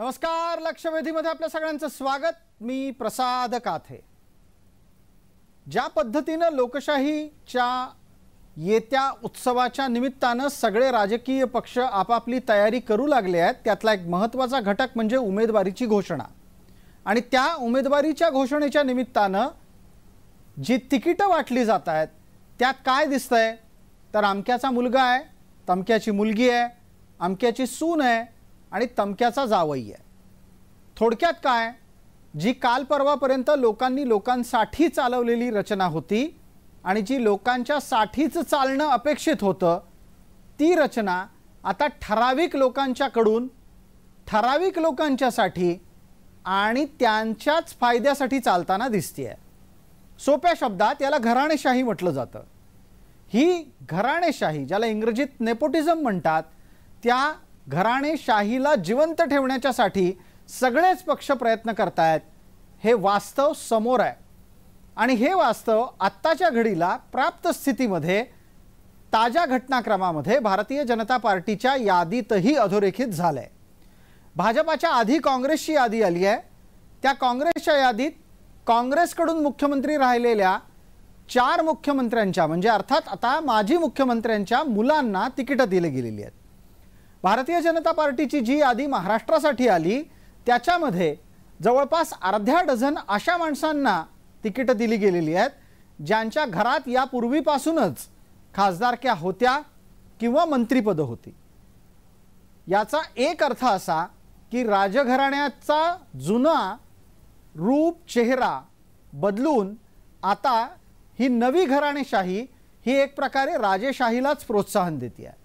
नमस्कार, लक्षवेधीमध्ये आपल्या सगळ्यांचं स्वागत। मी प्रसाद काथे। ज्या पद्धतीने लोकशाहीच्या येत्या उत्सवाच्या निमित्ताने सगळे राजकीय पक्ष आपापली तयारी करू लागले आहेत, त्यातला एक महत्त्वाचा घटक म्हणजे उमेदवारीची घोषणा। आणि त्या उमेदवारीच्या घोषणेच्या निमित्ताने जी तिकीट वाटली जात आहेत त्यात काय दिसतंय तर अमक्याचा मुलगा आहे, तमक्याची मुलगी आहे, अमक्याची सून आहे आणि तमक्याचा जावई आहे। थोडक्यात काय, जी काल परवापर्यंत लोकांसाठी चालवलेली रचना होती आणि जी लोकांच्या साठीच चालणं अपेक्षित होतं, ती रचना आता ठराविक लोकांच्याकडून ठराविक लोकांच्यासाठी आणि त्यांच्याच फायद्यासाठी चालताना दिसतेय। सोप्या शब्दात याला घराणेशाही म्हटलं जातं। ही घराणेशाही, ज्याला इंग्रजीत नेपोटिझम म्हणतात, त्या घराणेशाहीला जिवंत ठेवण्यासाठी सगळेच पक्ष प्रयत्न करतायत। हे वास्तव समोर आहे आणि हे वास्तव आत्ताच्या घडीला प्राप्त स्थितीमध्ये ताज्या घटनाक्रमामध्ये भारतीय जनता पार्टीच्या यादीतही अधोरेखित झालंय। भाजपाच्या आधी काँग्रेसची यादी आली आहे। त्या काँग्रेसच्या यादीत काँग्रेसकडून मुख्यमंत्री राहिलेल्या 4 मुख्यमंत्र्यांच्या म्हणजे अर्थात आता माजी मुख्यमंत्र्यांच्या मुलांना तिकीट दिली गेलेली आहेत। भारतीय जनता पार्टीची जी यादी महाराष्ट्रासाठी आली त्याच्यामध्ये जवळपास अर्ध्या डझन अशा माणसांना तिकीट दिली गेलेली आहेत ज्यांच्या घरात यापूर्वीपासूनच खासदारक्या होत्या किंवा मंत्रिपद होती। याचा एक अर्थ असा की राजघराण्याचा जुना रूप चेहरा बदलून आता ही नवी घराणेशाही ही एक प्रकारे राजेशाहीलाच प्रोत्साहन देते आहे।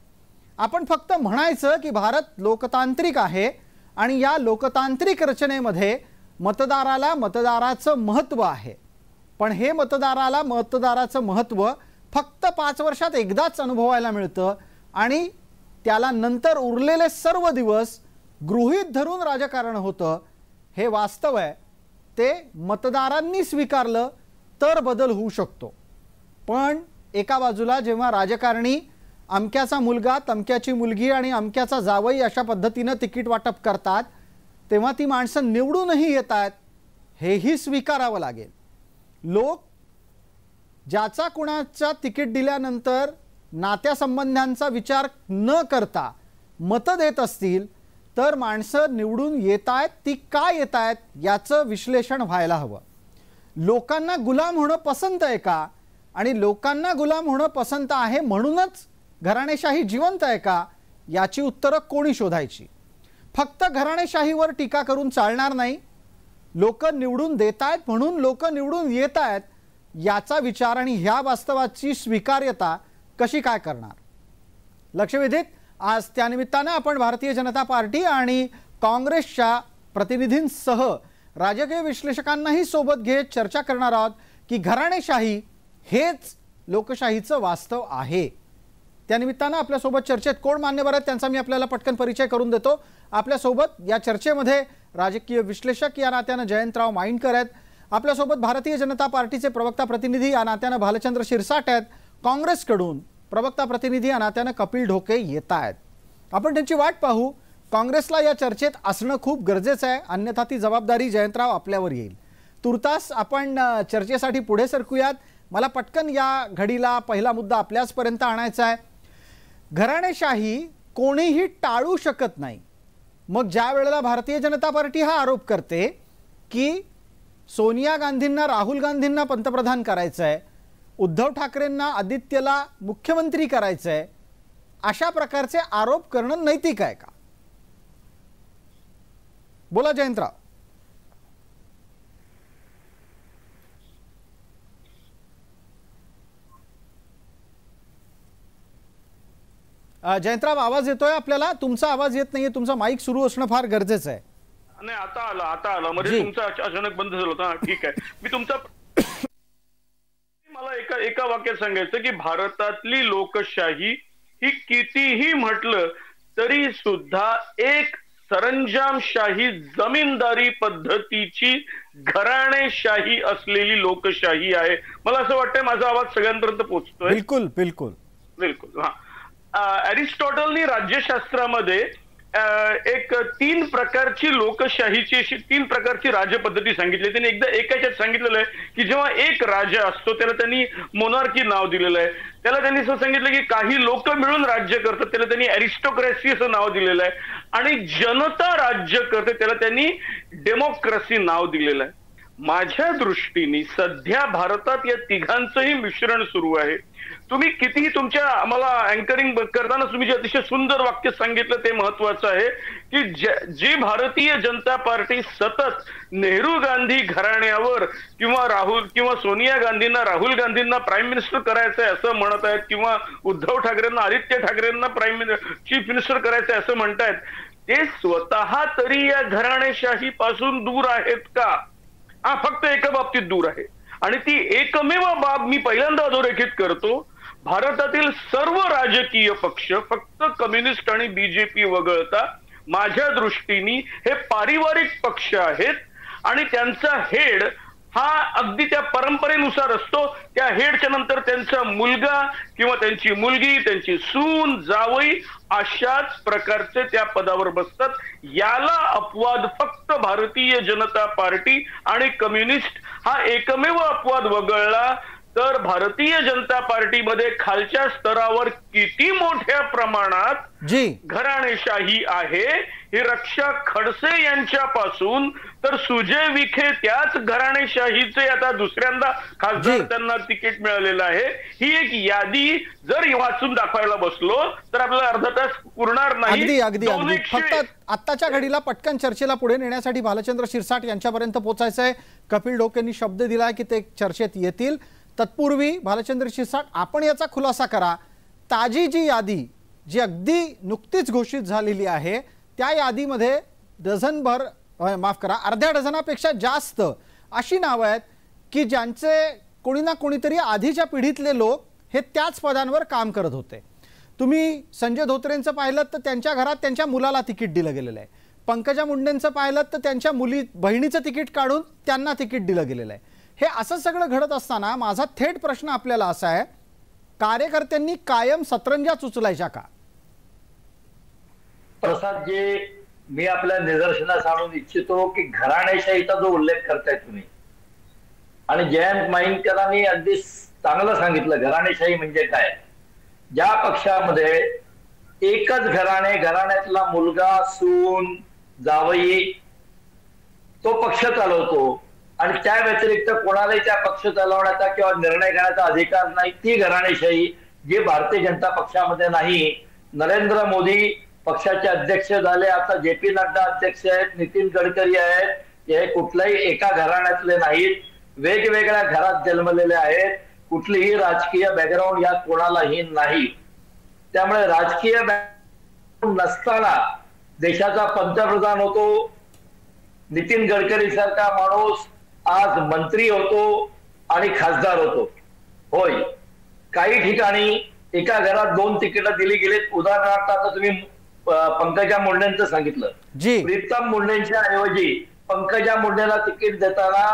आपण फक्त म्हणायचं की भारत लोकतांत्रिक आहे आणि या लोकतांत्रिक रचनेमध्ये मतदाराला मतदाराचं महत्त्व आहे, पण हे मतदाराचं महत्त्व फक्त 5 वर्षात एकदाच अनुभवायला मिळतं आणि त्याला नंतर उरलेले सर्व दिवस गृहीत धरून राजकारण होतं। हे वास्तव आहे, ते मतदारांनी स्वीकारलं तर बदल होऊ शकतो। पण एका बाजूला जेव्हा राजकारणी अमक्याचा मुलगा, तमक्याची मुलगी आणि अमक्याचा जावई अशा पद्धतीने तिकीट वाटप करतात, तेव्हा ती माणसं निवडूनही येतात हेही स्वीकारावं लागेल। लोक ज्याचा कुणाचा तिकीट दिल्यानंतर नात्यासंबंधांचा विचार न करता मत देत असतील तर माणसं निवडून येतात, ती का येतात याचं विश्लेषण व्हायला हवं। लोकांना गुलाम होणं पसंत आहे का आणि लोकांना गुलाम होणं पसंत आहे म्हणूनच घराणेशाही जिवंत आहे का याची उत्तरं कोणी शोधायची। फक्त घराणेशाहीवर टीका करून चालणार नाही। लोक निवडून देतायत म्हणून लोक निवडून येतायत याचा विचार आणि ह्या वास्तवाची स्वीकार्यता कशी काय करणार। लक्षवेधीत आज त्यानिमित्ताने आपण भारतीय जनता पार्टी आणि काँग्रेसच्या प्रतिनिधींसह राजकीय विश्लेषकांनाही सोबत घेत चर्चा करणार आहोत की घराणेशाही हेच लोकशाहीचं वास्तव आहे। त्यानिमित्ताने आपल्या सोबत चर्चेत कोण मान्यवर आहेत त्यांचा मी आपल्याला पटकन परिचय करून देतो। आपल्या सोबत या चर्चेमध्ये राजकीय विश्लेषक या नात्याने जयंतराव माइंडकर आहेत, आपल्या सोबत भारतीय जनता पार्टीचे प्रवक्ता प्रतिनिधी या नात्याने भालचंद्र शिरसाट आहेत, काँग्रेसकडून प्रवक्ता प्रतिनिधी या नात्याने कपिल ढोके येत आहेत। आपण त्यांची वाट पाहू। काँग्रेसला या चर्चेत असणं खूप गरजेचं आहे, अन्यथा ती जबाबदारी जयंतराव आपल्यावर येईल। तुर्तास आपण चर्चेसाठी पुढे सरकूयात। मला पटकन या घडीला पहिला मुद्दा आपल्याचपर्यंत आणायचा आहे। घराणेशाही कोणीही टाळू शकत नाही। मग ज्या वेळेला भारतीय जनता पार्टी हा आरोप करते की सोनिया गांधींना, राहुल गांधींना पंतप्रधान करायचं आहे, उद्धव ठाकरेंना, आदित्यला मुख्यमंत्री करायचं आहे, अशा प्रकारचे आरोप करणं नैतिक आहे का? बोला जयंतराव। जयंतराव, आवाज येतोय आपल्याला? तुमचा आवाज येत नाहीये, तुमचा माईक सुरू असणं फार गरजेचं आहे। नाही, आता आला म्हणजे तुमचा अचानक बंद झाला होता। ठीक आहे, मी तुमचा मला एका वाक्यात सांगायचं की भारतातली लोकशाही ही कितीही म्हटलं तरी सुद्धा एक सरंजामशाही, जमीनदारी पद्धतीची घराणेशाही असलेली लोकशाही आहे। मला असं वाटतंय माझा आवाज सगळ्यांपर्यंत पोहोचतोय? बिलकुल बिलकुल बिलकुल। हा, अरिस्टॉटलनी राज्यशास्त्रामध्ये एक 3 प्रकारची लोकशाहीची अशी 3 प्रकारची राजपद्धती सांगितली. त्यांनी एकदा एकाच्यात सांगितलेलं आहे की जेव्हा एक राजा असतो त्याला त्यांनी मोनार्की नाव दिलेलं आहे. त्याला त्यांनी असं सांगितलं की काही लोक मिळून राज्य करतात, त्याला त्यांनी अरिस्टोक्रॅसी असं नाव दिलेलं आहे. आणि जनता राज्य करते त्याला त्यांनी डेमोक्रेसी नाव दिलेलं आहे. माझ्या दृष्टीने सध्या भारतात या तिघांचंही मिश्रण सुरू आहे. तुम्ही कितीही तुमच्या आम्हाला अँकरिंग करताना तुम्ही जे अतिशय सुंदर वाक्य सांगितलं ते महत्वाचं आहे की जी भारतीय जनता पार्टी सतत नेहरू गांधी घराण्यावर किंवा सोनिया गांधींना राहुल गांधींना प्राईम मिनिस्टर करायचं आहे असं म्हणत आहेत, किंवा उद्धव ठाकरेंना आदित्य ठाकरेंना चीफ मिनिस्टर करायचं आहे असं म्हणतायत, ते स्वतः तरी या घराणेशाही पासून दूर आहेत का? हा फक्त एका बाबतीत दूर आहे आणि ती एकमेव बाब मी पहिल्यांदा अधोरेखित करतो. भारतातील सर्व राजकीय पक्ष फक्त कम्युनिस्ट आणि बीजेपी वगळता माझ्या दृष्टीने हे पारिवारिक पक्ष आहेत आणि त्यांचा हेड हा अगदी त्या परंपरेनुसार असतो. त्या हेडच्या नंतर त्यांचा मुलगा किंवा त्यांची मुलगी, त्यांची सून, जावई अशाच प्रकारचे त्या पदावर बसतात. याला अपवाद फक्त भारतीय जनता पार्टी आणि कम्युनिस्ट हा एकमेव अपवाद वगळला तर भारतीय जनता पार्टीमध्ये खालच्या स्तरावर किती मोठ्या प्रमाणात घराणेशाही आहे हे रक्षा खडसे यांच्यापासून तर सुजय विखे त्याच घराणेशाहीचे आता दुसऱ्यांदा खासदार त्यांना तिकीट मिळालेलं आहे. ही एक यादी जर वाचून दाखवायला बसलो तर आपल्याला अर्धा तास पुरणार नाही. अगदी फक्त आत्ताच्या घडीला पटकन चर्चेला पुढे नेण्यासाठी भालचंद्र शिरसाट यांच्यापर्यंत पोहोचायचं आहे. कपिल डोकेंनी शब्द दिला की ते चर्चेत येतील. तत्पूर्वी भालचंद्र शिरसाट आपण याचा खुलासा करा. ताजी जी यादी जी अगदी नुकतीच घोषित झालेली आहे त्या यादीमध्ये डझनभर अर्ध्या डझनापेक्षा जास्त अशी नावं आहेत की ज्यांचे कोणी ना कोणीतरी आधीच्या पिढीतले लोक हे त्याच पदांवर काम करत होते. तुम्ही संजय धोत्रेंचं पाहिलं तर त्यांच्या घरात त्यांच्या मुलाला तिकीट दिलं गेलेलं आहे. पंकजा मुंडेंचं पाहिलं तर त्यांच्या बहिणीचं तिकीट काढून त्यांना तिकीट दिलं गेलेलं आहे. हे असं सगळं घडत असताना माझा थेट प्रश्न आपल्याला असा आहे, कार्यकर्त्यांनी कायम सतरंजाच उचलायच्या का? प्रसाद जी, मी आपल्या निदर्शनास आणून इच्छितो की घराणेशाहीचा जो उल्लेख करताय तुम्ही आणि जयंत माहिनकरांनी अगदी चांगलं सांगितलं घराणेशाही म्हणजे काय. ज्या पक्षामध्ये एकच घराण्यातला मुलगा, सून, जावई तो पक्ष चालवतो आणि त्या व्यतिरिक्त कोणालाही त्या पक्ष चालवण्याचा किंवा निर्णय घेण्याचा अधिकार नाही, ती घराणेशाही जी भारतीय जनता पक्षामध्ये नाही. नरेंद्र मोदी पक्षाचे अध्यक्ष झाले, आता जे पी नड्डा अध्यक्ष आहेत, नितीन गडकरी आहेत, हे कुठल्याही एका घराण्यातले नाहीत, वेगवेगळ्या घरात जन्मलेले आहेत, कुठलीही राजकीय बॅकग्राऊंड या कोणालाही नाही. त्यामुळे राजकीय बॅकग्राऊंड नसताना देशाचा पंतप्रधान होतो. नितीन गडकरी सारखा माणूस आज मंत्री होतो आणि खासदार होतो. होय, काही ठिकाणी एका घरात 2 तिकीटं दिली गेलीत. उदाहरणार्थ आता तुम्ही पंकजा मुंडेंचं सांगितलं. प्रीतम मुंडेंच्या ऐवजी पंकजा मुंडेला तिकीट देताना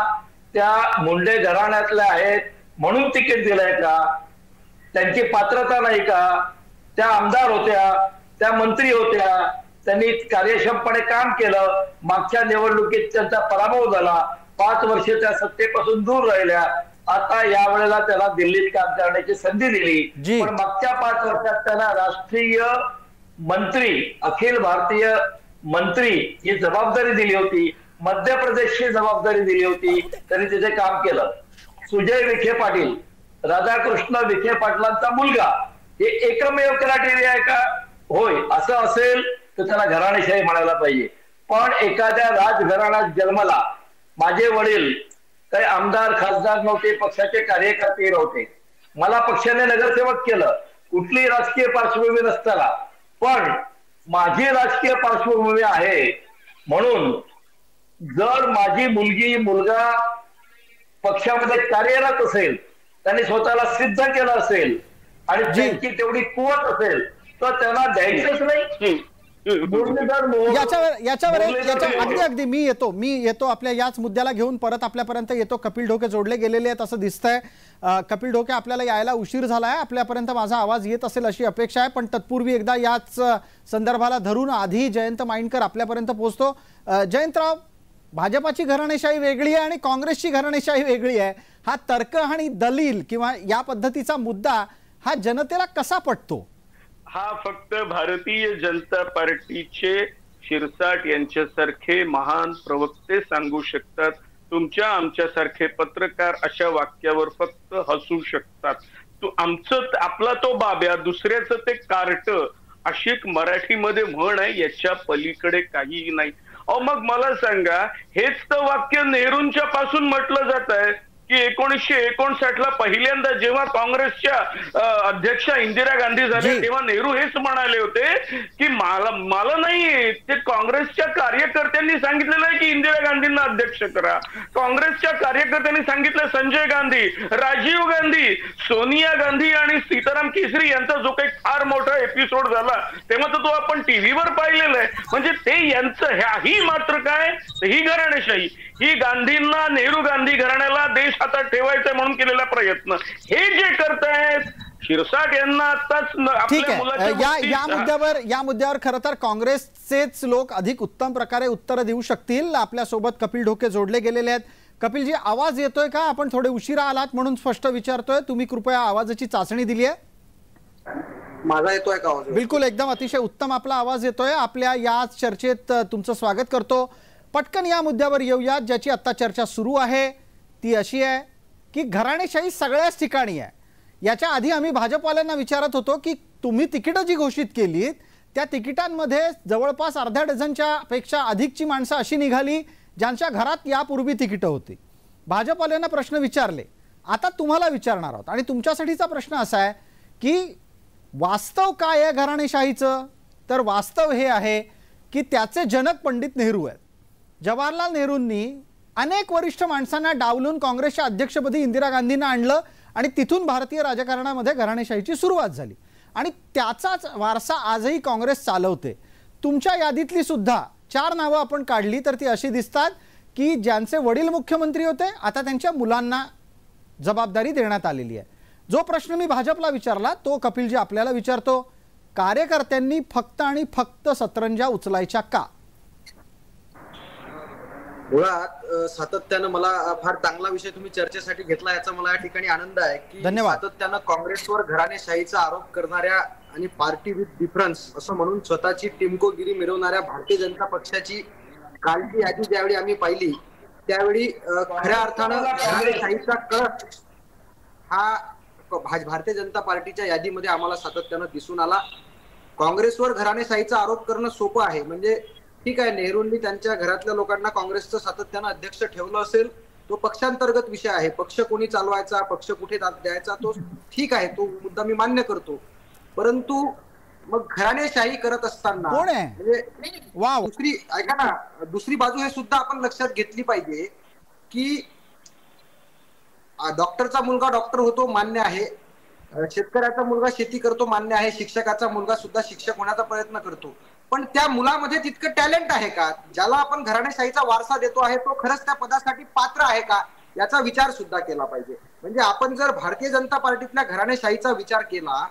त्या मुंडे घराण्यातल्या आहेत म्हणून तिकीट दिलंय का? त्यांची पात्रता नाही का? त्या आमदार होत्या, त्या मंत्री होत्या, त्यांनी कार्यक्षमपणे काम केलं. मागच्या निवडणुकीत त्यांचा पराभव झाला, 5 वर्ष त्या सत्तेपासून दूर राहिल्या. आता यावेळेला त्याला दिल्लीत काम करण्याची संधी दिली, पण मागच्या 5 वर्षात त्यांना राष्ट्रीय मंत्री, अखिल भारतीय मंत्री ही जबाबदारी दिली होती, मध्य प्रदेशची जबाबदारी दिली होती, त्यांनी तिथे काम केलं. सुजय विखे पाटील, राधाकृष्ण विखे पाटलांचा मुलगा, हे एकमेव क्रायटेरिया आहे का? होय, असं असेल तर त्याला घराणेशाही म्हणायला पाहिजे. पण एखाद्या राजघराण्यात जन्मला, माझे वडील काही आमदार खासदार नव्हते, पक्षाचे कार्यकर्ते नव्हते, मला पक्षाने नगरसेवक केलं, कुठलीही राजकीय पार्श्वभूमी नसताना, पण माझी राजकीय पार्श्वभूमी आहे म्हणून जर माझी मुलगी मुलगा पक्षामध्ये कार्यरत असेल, त्यांनी स्वतःला सिद्ध केलं असेल आणि त्यांची तेवढी कुवत असेल तर त्यांना द्यायचंच नाही. याच्यावर अगदी मी येतो आपल्या याच मुद्द्याला घेऊन परत आपल्यापर्यंत येतो. कपिल ढोके जोडले गेलेले आहेत असं दिसतंय. कपिल ढोके, आपल्याला यायला उशीर झालाय, आपल्यापर्यंत माझा आवाज येत असेल अशी अपेक्षा आहे, पण तत्पूर्वी एकदा याच संदर्भाला धरून आधी जयंत माइंडकर आपल्यापर्यंत पोहोचतो. जयंतराव, भाजपाची घराणेशाही वेगळी आहे आणि काँग्रेसची घराणेशाही वेगळी आहे. हा तर्क आणि दलील किंवा या पद्धतीचा मुद्दा हा जनतेला कसा पटतो? हा फक्त भारतीय जनता पार्टीचे शिरसाट यांच्यासारखे महान प्रवक्ते सांगू शकतात. तुमच्या आमच्यासारखे पत्रकार अशा वाक्यावर फक्त हसू शकतात. आपला तो बाब्या, दुसऱ्याचं ते कार्ट, अशी एक मराठीमध्ये म्हण आहे. याच्या पलीकडे काहीही नाही. मग मला सांगा, हेच तर वाक्य नेहरूंच्या पासून म्हटलं जात आहे की 1959 पहिल्यांदा जेव्हा काँग्रेसच्या अध्यक्षा इंदिरा गांधी झाल्या तेव्हा नेहरू हेच म्हणाले होते की मला नाही, ते काँग्रेसच्या कार्यकर्त्यांनी सांगितलेलं आहे की इंदिरा गांधींना अध्यक्ष करा. काँग्रेसच्या कार्यकर्त्यांनी सांगितलं. संजय गांधी, राजीव गांधी, सोनिया गांधी आणि सीताराम केसरी यांचा जो काही फार मोठा एपिसोड झाला तेव्हा तर तो आपण टीव्हीवर पाहिलेला आहे. म्हणजे ते यांचं ही मात्र काय, ही घराणेशाही, ही गांधींना, नेहरू गांधी घराण्याला देश हातात ठेवायचा म्हणून केलेला प्रयत्न, हे जे करतायत शिरसाट यांना आताच ठीक आहे. या मुद्द्यावर खरं तर काँग्रेसचेच लोक अधिक उत्तम प्रकारे उत्तर देऊ शकतील. आपल्यासोबत कपिल ढोके जोडले गेलेले आहेत. कपिलजी, आवाज येतोय का? आपण थोडे उशिरा आलात म्हणून स्पष्ट विचारतोय. तुम्ही कृपया आवाजाची चाचणी दिली आहे? माझा येतोय का आवाज? बिलकुल, एकदम अतिशय उत्तम आपला आवाज येतोय. आपल्या या चर्चेत तुमचं स्वागत करतो. पटकन या मुद्द्यावर येऊयात ज्याची आता चर्चा सुरू आहे. ती अशी आहे की घराणेशाही सगळ्याच ठिकाणी आहे. याच्या आधी आम्ही भाजपवाल्यांना विचारत होतो की तुम्ही तिकीटं जी घोषित केलीत त्या तिकिटांमध्ये जवळपास अर्ध्या डझनच्या पेक्षा अधिकची माणसं अशी निघाली ज्यांच्या घरात यापूर्वी तिकीटं होती. भाजपवाल्यांना प्रश्न विचारले, आता तुम्हाला विचारणार आहोत. आणि तुमच्यासाठीचा प्रश्न असा आहे की वास्तव काय आहे घराणेशाहीचं? तर वास्तव हे आहे की त्याचे जनक पंडित नेहरू आहेत. जवाहरलाल नेहरूंनी अनेक वरिष्ठ माणसांना डावलून काँग्रेसच्या अध्यक्षपदी इंदिरा गांधींना आणलं आणि तिथून भारतीय राजकारणामध्ये घराणेशाहीची सुरुवात झाली. आणि त्याचाच वारसा आजही काँग्रेस चालवते. तुमच्या यादीतली सुद्धा 4 नावं आपण काढली तर ती अशी दिसतात की ज्यांचे वडील मुख्यमंत्री होते, आता त्यांच्या मुलांना जबाबदारी देण्यात आलेली आहे. जो प्रश्न मी भाजपला विचारला तो कपिलजी आपल्याला विचारतो, कार्यकर्त्यांनी फक्त आणि फक्त सतरंजा उचलायच्या का? मुळात सातत्यानं, मला फार चांगला विषय तुम्ही चर्चेसाठी घेतला याचा मला या ठिकाणी आनंद आहे की सातत्यानं काँग्रेसवर घराणेशाहीचा आरोप करणाऱ्या आणि पार्टी विथ डिफरन्स असं म्हणून स्वतःची टिमकोगिरी मिरवणाऱ्या भारतीय जनता पक्षाची कालची यादी ज्यावेळी आम्ही पाहिली त्यावेळी खऱ्या अर्थानं घराणेशाहीचा कळस हा भारतीय जनता पार्टीच्या यादीमध्ये आम्हाला सातत्यानं दिसून आला. काँग्रेसवर घराणेशाहीचा आरोप करणं सोपं आहे. म्हणजे ठीक आहे, नेहरूंनी त्यांच्या घरातल्या लोकांना काँग्रेसचं सातत्यानं अध्यक्ष ठेवलं असेल, तो पक्षांतर्गत विषय आहे. पक्ष कोणी चालवायचा, पक्ष कुठे द्यायचा, तो ठीक आहे, तो मुद्दा मी मान्य करतो. परंतु मग घराणेशाही करत असताना म्हणजे दुसरी, ऐका ना, दुसरी बाजू हे सुद्धा आपण लक्षात घेतली पाहिजे की डॉक्टरचा मुलगा डॉक्टर होतो मान्य आहे, शेतकऱ्याचा मुलगा शेती करतो मान्य आहे, शिक्षकाचा मुलगा सुद्धा शिक्षक होण्याचा प्रयत्न करतो. पण त्या मुलामध्ये तितकं टॅलेंट आहे का? ज्याला आपण घराणेशाहीचा वारसा देतो आहे तो खरंच त्या पदासाठी पात्र आहे का, याचा विचार सुद्धा केला पाहिजे. म्हणजे आपण जर भारतीय जनता पार्टीतल्या घराणेशाहीचा विचार केला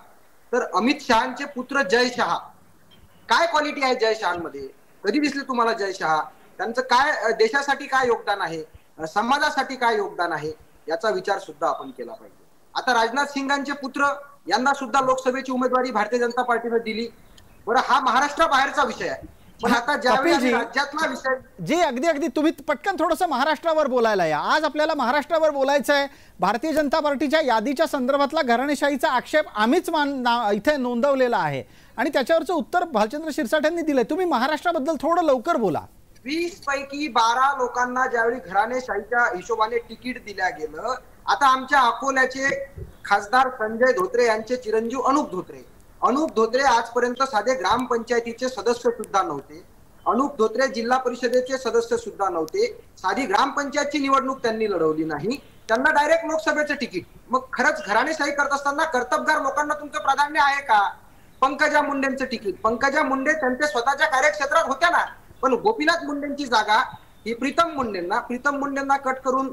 तर अमित शहाचे पुत्र जय शहा, काय क्वालिटी आहे जय शहामध्ये? कधी दिसले तुम्हाला जय शहा? त्यांचं काय देशासाठी काय योगदान आहे, समाजासाठी काय योगदान आहे, याचा विचार सुद्धा आपण केला पाहिजे. आता राजनाथ सिंगांचे पुत्र यांना सुद्धा लोकसभेची उमेदवारी भारतीय जनता पार्टीने दिली. बरं, हा महाराष्ट्राबाहेरचा विषय आहे. पण आता ज्यावेळी राज्यातला विषय जी अगदी तुम्ही पटकन थोडंसं महाराष्ट्रावर बोलायला या. आज आपल्याला महाराष्ट्रावर बोलायचं आहे. भारतीय जनता पार्टीच्या यादीच्या संदर्भातला घराणेशाहीचा आक्षेप आम्हीच इथे नोंदवलेला आहे आणि त्याच्यावरचं उत्तर भालचंद्र शिरसाट यांनी दिलंय. तुम्ही महाराष्ट्राबद्दल थोडं लवकर बोला. 20 पैकी 12 लोकांना ज्यावेळी घराणेशाहीच्या हिशोबाने तिकीट दिल्या गेलं, आता आमच्या अकोल्याचे खासदार संजय धोत्रे यांचे चिरंजीव अनुप धोत्रे आजपर्यंत साधे ग्रामपंचायतीचे सदस्य सुद्धा नव्हते. अनुप धोत्रे जिल्हा परिषदेचे सदस्य सुद्धा नव्हते. साधी ग्रामपंचायतची निवडणूक त्यांनी लढवली नाही. त्यांना डायरेक्ट लोकसभेचं तिकीट. मग खरंच घराणेशाही करत असताना कर्तबगार लोकांना तुमचं प्राधान्य आहे का? पंकजा मुंडेंचं तिकीट. पंकजा मुंडे त्यांच्या स्वतःच्या कार्यक्षेत्रात होत्या ना, पण गोपीनाथ मुंडेंची जागा ही प्रीतम मुंडेंना कट करून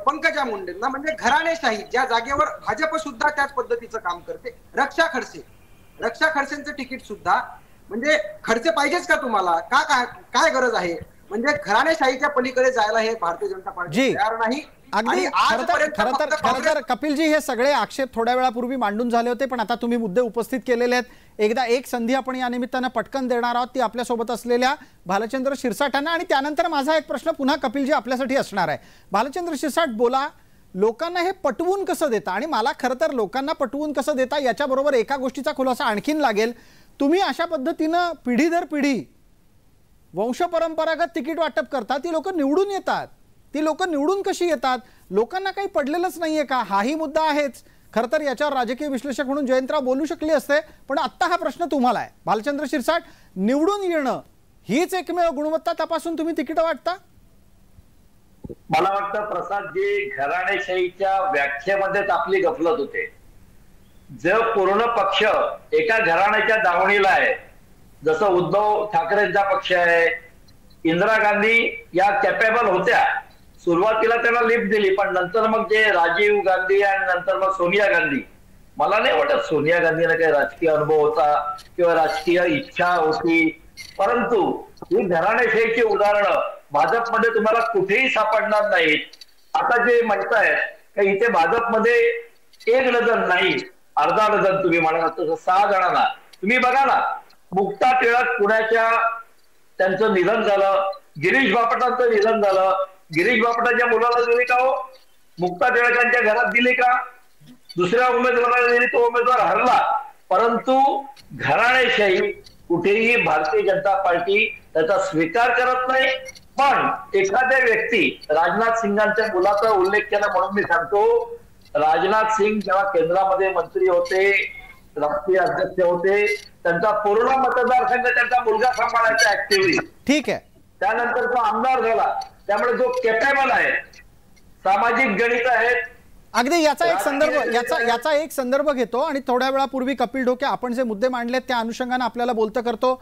पंकजा मुंडेंना, म्हणजे घराणेशाही ज्या जागेवर भाजप सुद्धा त्याच पद्धतीचं काम करते. रक्षा खडसेंचं तिकीट सुद्धा, म्हणजे खडसे पाहिजेच का तुम्हाला, काय गरज आहे, म्हणजे घराणेशाहीच्या पलीकडे जायला हे भारतीय जनता पार्टी तयार नाही. अगदी खरं तर कपिलजी हे सगळे आक्षेप थोड्या वेळापूर्वी मांडून झाले होते, पण आता तुम्ही मुद्दे उपस्थित केलेले आहेत. एकदा एक संधी आपण या निमित्तानं पटकन देणार आहोत, ती आपल्यासोबत असलेल्या भालचंद्र शिरसाटांना. आणि त्यानंतर माझा एक प्रश्न पुन्हा कपिलजी आपल्यासाठी असणार आहे. भालचंद्र शिरसाट, बोला, लोकांना हे पटवून कसं देता? आणि मला खरं तर लोकांना पटवून कसं देता याच्याबरोबर एका गोष्टीचा खुलासा आणखीन लागेल. तुम्ही अशा पद्धतीनं पिढी दर पिढी वंशपरंपरागत तिकीट वाटप करता, ती लोक निवडून येतात. ती लोक निवडून कशी येतात? लोकांना काही पडलेलंच नाहीये का? हाही मुद्दा आहेच. खरं तर याच्यावर राजकीय विश्लेषक म्हणून जयंतराव बोलू शकले असते, पण आत्ता हा प्रश्न तुम्हाला आहे. भालचंद्र शिरसाट, निवडून येणं हीच एकमेव गुणवत्ता तपासून तुम्ही तिकीट वाटता? मला वाटतं प्रसादजी, घराणेशाहीच्या व्याख्येमध्येच आपली गफलत होते. जर पूर्ण पक्ष एका घराण्याच्या दावणीला आहे, जसं उद्धव ठाकरेंचा पक्ष आहे, इंदिरा गांधी या कॅपेबल होत्या, सुरुवातीला त्यांना लिफ्ट दिली, पण नंतर मग जे राजीव गांधी आणि नंतर मग सोनिया गांधी, मला नाही वाटत सोनिया गांधीला काही राजकीय अनुभव होता किंवा राजकीय इच्छा होती, परंतु ही घराणेशाहीची उदाहरणं भाजपमध्ये तुम्हाला कुठेही सापडणार नाहीत. आता जे म्हणतायत की इथे भाजपमध्ये एक डझन नाही, अर्धा डझन तुम्ही म्हणाल तसं 6 जणांना, तुम्ही बघा ना, मुक्ता टिळक पुण्याच्या त्यांचं निधन झालं, गिरीश बापटांचं निधन झालं, गिरीश बापटाच्या मुलाला दिली का हो? मुक्ता टिळकांच्या घरात दिली का? दुसऱ्या उमेदवाराला दिली, तो उमेदवार हरला. परंतु घराणेशाही कुठेही भारतीय जनता पार्टी त्याचा स्वीकार करत नाही. पण एखाद्या व्यक्ती, राजनाथ सिंगांच्या मुलाचा उल्लेख केला म्हणून मी सांगतो, राजनाथ सिंग जेव्हा केंद्रामध्ये मंत्री होते, राष्ट्रीय अध्यक्ष होते, त्यांचा पूर्ण मतदारसंघ त्यांचा मुलगा सांभाळायचा ऍक्टिव्हली. ठीक आहे. त्यानंतर तो आमदार झाला. त्यामुळे जो कॅपेबल आहे, सामाजिक गणित आहेत. अगदी याचा एक संदर्भ घेतो आणि थोड्या वेळापूर्वी कपिल ढोके आपण जे मुद्दे मांडलेत त्या अनुषंगाने आपल्याला बोलतं करतो.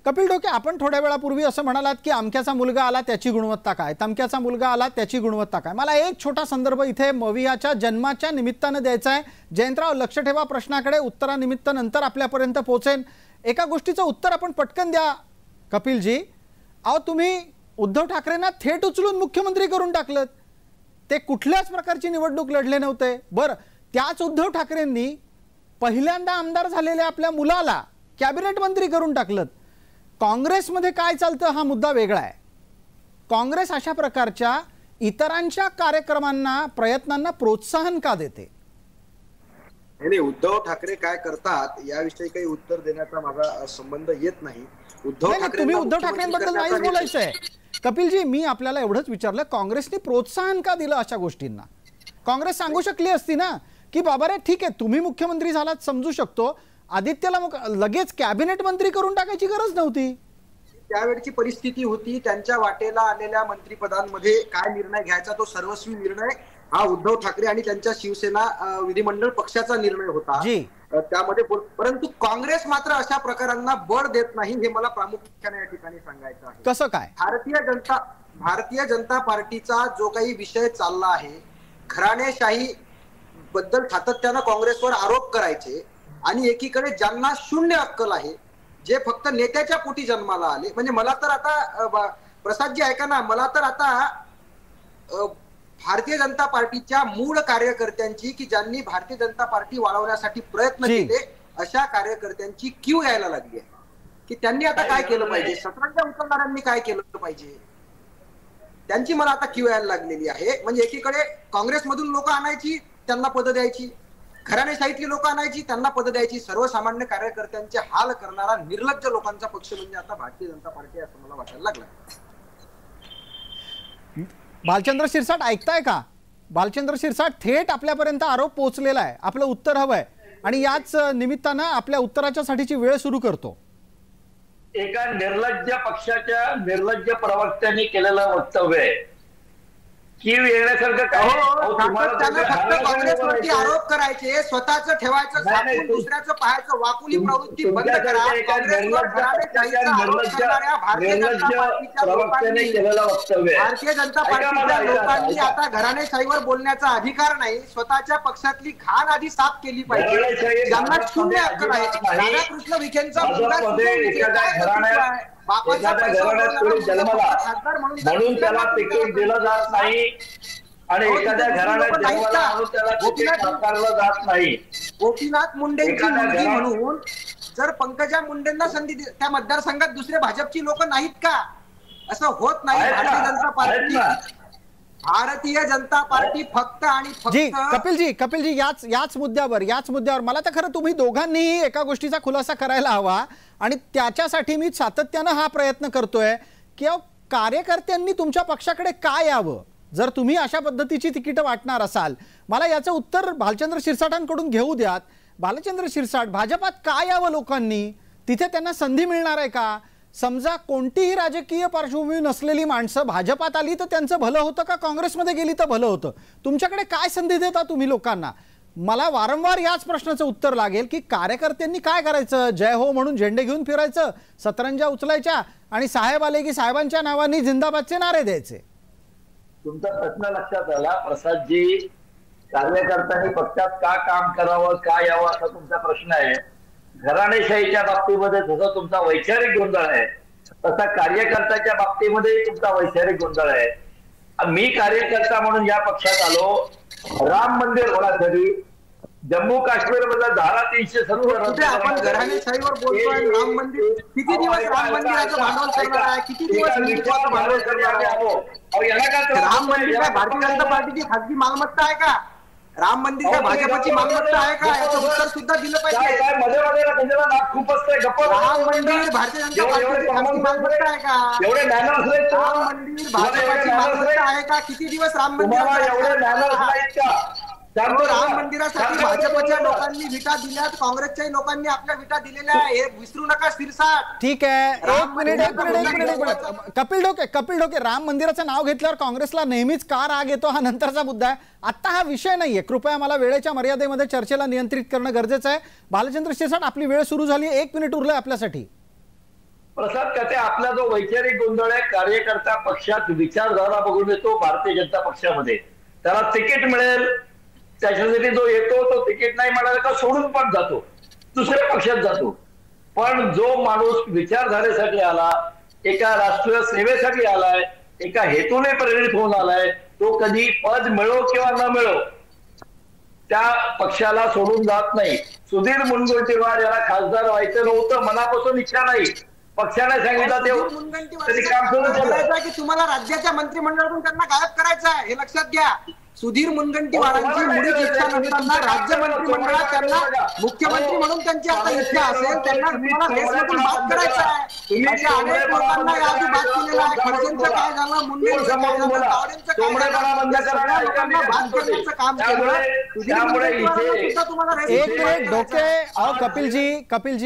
कपिल ढोके, आपण थोड्या वेळापूर्वी असं म्हणालात की अमक्याचा मुलगा आला त्याची गुणवत्ता काय, तमक्याचा मुलगा आला त्याची गुणवत्ता काय. मला एक छोटा संदर्भ इथे मवियाच्या जन्माच्या निमित्तानं द्यायचा आहे. जयंतराव, लक्ष ठेवा प्रश्नाकडे, उत्तरानिमित्त नंतर आपल्यापर्यंत पोहोचेन. एका गोष्टीचं उत्तर आपण पटकन द्या कपिलजी. अहो, तुम्ही उद्धव ठाकरेंना थेट उचलून मुख्यमंत्री करून टाकलं. ते कुठल्याच प्रकारची निवडणूक लढले नव्हते. बरं, त्याच उद्धव ठाकरेंनी पहिल्यांदा आमदार झालेल्या आपल्या मुलाला कॅबिनेट मंत्री करून टाकलं. काँग्रेसमध्ये काय चालतं हा मुद्दा वेगळा आहे. काँग्रेस अशा प्रकारच्या इतरांच्या कार्यक्रमांना, प्रयत्नांना प्रोत्साहन का देते? नाही, उद्धव ठाकरे काय करतात याविषयी काही उत्तर देण्याचा माझा संबंध येत नाही. तुम्ही उद्धव ठाकरेंबद्दल नाहीच बोलायचंय कपिलजी. मी आपल्याला एवढंच विचारलं, काँग्रेसने प्रोत्साहन का दिलं अशा गोष्टींना? काँग्रेस सांगू शकली असती ना की बाबा रे ठीक आहे, तुम्ही मुख्यमंत्री झालात समजू शकतो, आदित्यला लगेच कॅबिनेट मंत्री करून टाकायची गरज नव्हती. त्यावेळची परिस्थिती होती, त्यांच्या वाटेला आलेल्या मंत्रिपदांमध्ये काय निर्णय घ्यायचा तो सर्वस्वी निर्णय हा उद्धव ठाकरे आणि त्यांच्या शिवसेना विधिमंडळ पक्षाचा निर्णय होता त्यामध्ये. परंतु काँग्रेस मात्र अशा प्रकारांना बळ देत नाही, हे मला प्रामुख्याने या ठिकाणी सांगायचं आहे. कसं काय? भारतीय जनता पार्टीचा जो काही विषय चालला आहे, घराणेशाही बद्दल सातत्यानं काँग्रेसवर आरोप करायचे आणि एकीकडे ज्यांना शून्य अक्कल आहे, जे फक्त नेत्याच्या पोटी जन्माला आले, म्हणजे मला तर आता प्रसादजी ऐका ना, मला तर आता भारतीय जनता पार्टीच्या मूळ कार्यकर्त्यांची, की ज्यांनी भारतीय जनता पार्टी वाढवण्यासाठी प्रयत्न केले, अशा कार्यकर्त्यांची क्यू यायला लागली आहे की त्यांनी आता काय केलं पाहिजे, शतरंज उचलणाऱ्यांनी काय केलं पाहिजे, त्यांची मला आता क्यू यायला लागलेली आहे. म्हणजे एकीकडे काँग्रेसमधून लोक आणायची, त्यांना पद द्यायची, घराणेशाहीतली लोक आणायची, त्यांना पद द्यायची. सर्वसामान्य कार्यकर्त्यांचे हाल करणारा निर्लज्ज लोकांचा पक्ष म्हणजे आता भारतीय जनता पार्टी असं मला वाटायला लागलं. भालचंद्र शिरसाट ऐकताय का? भालचंद्र शिरसाट, थेट आपल्यापर्यंत आरोप पोहोचलेला आहे, आपलं उत्तर हवंय आणि याच निमित्तानं आपल्या उत्तराच्या साठीची वेळ सुरू करतो. एका निर्लज्ज पक्षाच्या निर्लज्ज प्रवक्त्यांनी केलेलं वक्तव्य आहे कीव येण्यासारखं काय? सातत्यानं फक्त काँग्रेसवरती आरोप करायचे, स्वतःच ठेवायचं, झाकून दुसऱ्याचं पाहायचं, वाकुली प्रवृत्ती बंद करा. काँग्रेसवर घराणेशाहीचा आरोप करणाऱ्या भारतीय जनता पार्टीच्या लोकांनी आता घराणेशाहीवर बोलण्याचा अधिकार नाही. स्वतःच्या पक्षातली घाण आधी साफ केली पाहिजे. ज्यांना शून्य हक्क आहे. राधाकृष्ण विखेंचा म्हणून त्याला तिकीट दिलं जात नाही आणि एखाद्या घराण्यात जन्माला आणून त्याला तिकीट नाकारलं जात नाही. गोपीनाथ मुंडेंची मुलगी म्हणून जर पंकजा मुंडेंना संधी त्या मतदारसंघात दुसरे भाजपची लोक नाहीत का? असं होत नाही. भारतीय जनता पार्टी फक्त आणि फक्त कपिलजी याच मुद्द्यावर मला तर खरं तुम्ही दोघांनीही एका गोष्टीचा खुलासा करायला हवा आणि त्याच्यासाठी मी सातत्यानं हा प्रयत्न करतोय की कार्यकर्त्यांनी तुमच्या पक्षाकडे काय यावं जर तुम्ही अशा पद्धतीची तिकीट वाटणार असाल. मला याचं उत्तर भालचंद्र शिरसाटांकडून घेऊ द्यात. भालचंद्र शिरसाट, भाजपात काय यावं लोकांनी? तिथे त्यांना संधी मिळणार आहे का? समजा कोणतीही राजकीय पार्श्वभूमी नसलेली माणसं भाजपात आली तर त्यांचं भलं होतं का काँग्रेसमध्ये गेली तर भलं होतं? तुमच्याकडे काय संधी देता तुम्ही लोकांना? मला वारंवार याच प्रश्नाचं उत्तर लागेल की कार्यकर्त्यांनी काय करायचं? जय हो म्हणून झेंडे घेऊन फिरायचं, सतरंजा उचलायच्या आणि साहेब आले की साहेबांच्या नावाने जिंदाबादचे नारे द्यायचे. तुमचा प्रश्न लक्षात आला प्रसादजी. कार्यकर्त्यांनी पक्षात का काम करावं, का यावं असा तुमचा प्रश्न आहे. घराणेशाहीच्या बाबतीमध्ये जसं तुमचा वैचारिक गोंधळ आहे तसा कार्यकर्त्याच्या बाबतीमध्ये तुमचा वैचारिक गोंधळ आहे. मी कार्यकर्ता म्हणून या पक्षात आलो. राम मंदिर होण्यासाठी जम्मू काश्मीर मधला धारा 370 आपण घराणेशाहीवर बोलतोय. राम मंदिर किती दिवस राम मंदिराचं भांडवल करणार आहे? किती दिवस भांडवल करणार आहे? राम मंदिर काय भारतीय जनता पार्टीची खासगी मालमत्ता आहे का? राम मंदिर काय भाजपची मालमत्ता आहे का? याचं उत्तर सुद्धा दिलं पाहिजे. मध्ये त्याच्याला नाक खूप असतंय. राम मंदिर भारतीय जनता पार्टीची खासगी मालमत्ता आहे का? एवढे मॅनर्स राम मंदिर भाजपची मालमत्ता आहे का? किती दिवस राम मंदिर? एवढे मॅनर्स नाहीत का? राम मंदिरासाठी भाजपच्या लोकांनी विटा दिल्यात, काँग्रेसच्याही लोकांनी आपल्या विटा दिलेल्या आहे. हे विसरू नका शिरसाट. ठीक आहे, एक मिनिट. कपिल ढोके, राम मंदिराचं नाव घेतल्यावर काँग्रेसला नेहमीच का राग येतो हा नंतरचा मुद्दा आहे. आता हा विषय नाहीये. कृपया मला वेळेच्या मर्यादेमध्ये चर्चेला नियंत्रित करणं गरजेचं आहे. भालचंद्र शिरसाट, आपली वेळ सुरू झाली. 1 मिनिट उरलंय आपल्यासाठी. प्रसाद कसे आपला जो वैचारिक गोंधळ आहे, कार्यकर्ता पक्षात विचारधारा बघून येतो भारतीय जनता पक्षामध्ये, त्याला तिकीट मिळेल त्याच्यासाठी जो येतो तो तिकीट नाही मिळालं का सोडून पण जातो, दुसऱ्या पक्षात जातो. पण जो माणूस विचारधारेसाठी आला, एका राष्ट्रीय सेवेसाठी आलाय, एका हेतूने प्रेरित होऊन आलाय, तो कधी पद मिळो किंवा न मिळो त्या पक्षाला सोडून जात नाही. सुधीर मुनगंटीवार याला खासदार व्हायचं नव्हतं, मनापासून इच्छा नाही, पक्षाने सांगितलं ते काम सुरू केलं की तुम्हाला राज्याच्या मंत्रिमंडळातून त्यांना गायब करायचं आहे. हे लक्षात घ्या. सुधीर मुनगंटीवारांची मुळीच इच्छा नसताना राज्य मंत्रिमंडळात त्यांना मुख्यमंत्री म्हणून त्यांची आता इच्छा असेल, त्यांना तुम्हाला रेसमधून बाद करायचं आहे. अशा अनेक लोकांना याआधी बाद केलेलं आहे. खडसेंचं काय झालं, मुंडेंचं काय झालं, तावडेंचं काय झालं, लोकांना बाद करण्याचं काम केलं. एक मिनिट डोके.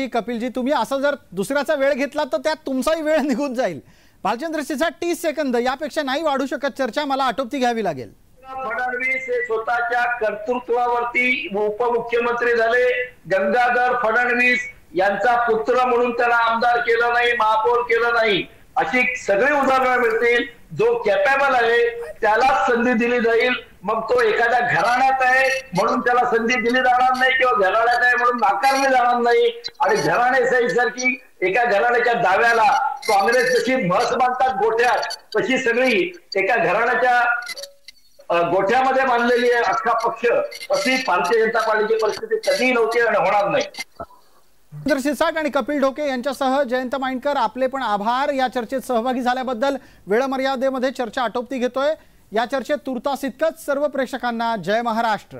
कपिलजी तुम्ही असं जर दुसऱ्याचा वेळ घेतला तर त्यात तुमचाही वेळ निघून जाईल. भालचंद्र शिरसाट 30 सेकंद, यापेक्षा नाही वाढू शकत चर्चा. मला आटोपती घ्यावी लागेल. फडणवीस हे स्वतःच्या कर्तृत्वावरती उपमुख्यमंत्री झाले. गंगाधर फडणवीस यांचा पुत्र म्हणून त्याला आमदार केलं नाही, महापौर केलं नाही, अशी सगळी उदाहरणं मिळतील. जो कॅपेबल आहे त्यालाच संधी दिली जाईल. मग तो एखाद्या घराण्यात आहे म्हणून त्याला संधी दिली जाणार नाही किंवा घराण्यात आहे म्हणून नाकारली जाणार नाही. आणि घराणेशाही सारखी एका घराण्याच्या दाव्याला काँग्रेस जशी म्हस बांधतात गोठ्यात, तशी सगळी एका घराण्याच्या गोठ्यामध्ये बांधलेली आहे अख्खा पक्ष, अशी भारतीय जनता पार्टीची परिस्थिती कधीही नव्हती आणि होणार नाही. भालचंद्र शिरसाट आणि कपिल ढोके यांच्यासह जयंत माइंडकर, आपले पण आभार या चर्चेत सहभागी झाल्याबद्दल. वेळमर्यादेमध्ये चर्चा आटोपती घेतोय. या चर्चेत तुर्तास इतकंच. सर्व प्रेक्षकांना जय महाराष्ट्र.